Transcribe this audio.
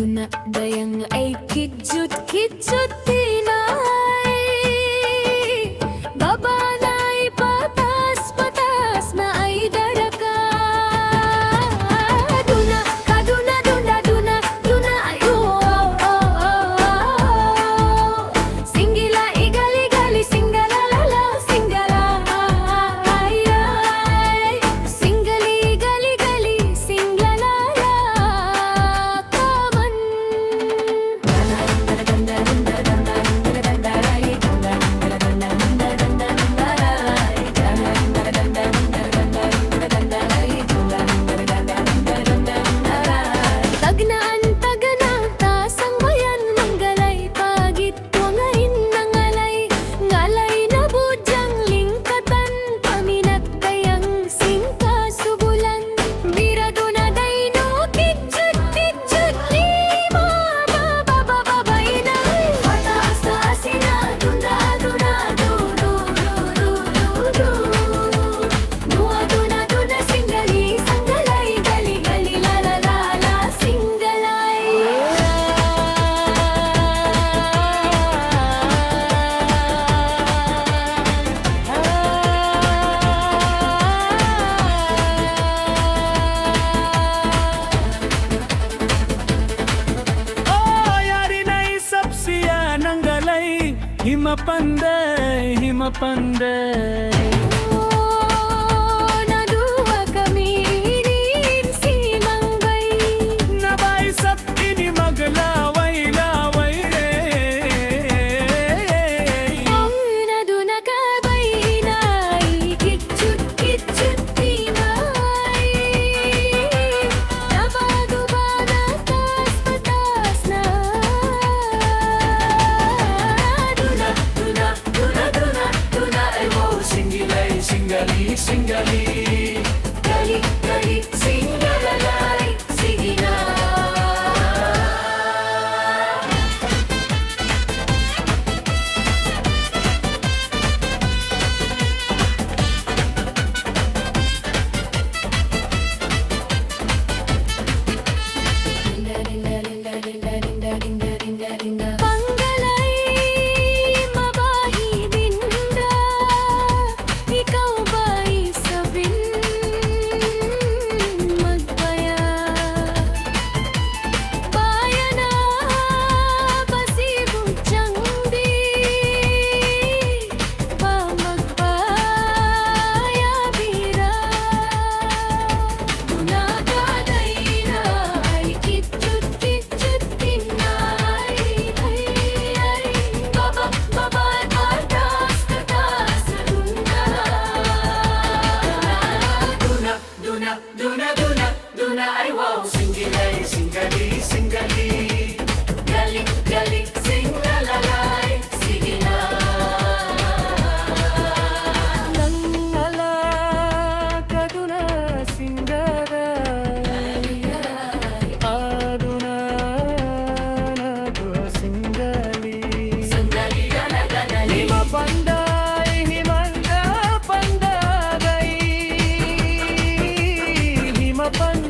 duna dayang ay kidjut tinay babalay patas na ay daraka duna kaduna duna ay singila igali singala lala singala ay singali gali singala kaman tagnaan tagana ta sangbayan manggalay pagit tuangain nangalay ngalay na budyang lingkatan paminat dayang singka subulan birado na dayno kidjut lima babainay pataas taas ina duna duna singali sanggalay gali la singalay Oh, yari na isap siya ng galay. Himapanday naduwa kami inin si Mangbay nabaisap ini maglaway naduna kabay inay kidjut tinay nabago ba patas na duna ay wow singali gali singalalay sige na Panggalay mabahi dinda ikaw ba'y sabin magbaya bayan na pasibog tiyang di pa magbaya bira duna kaday na ay kidjut tinay babay patas na duna ay wow singali gali singalalay sige na nangala kaduna singaray aduna nadua singali himapanday himanda pandagay himapanday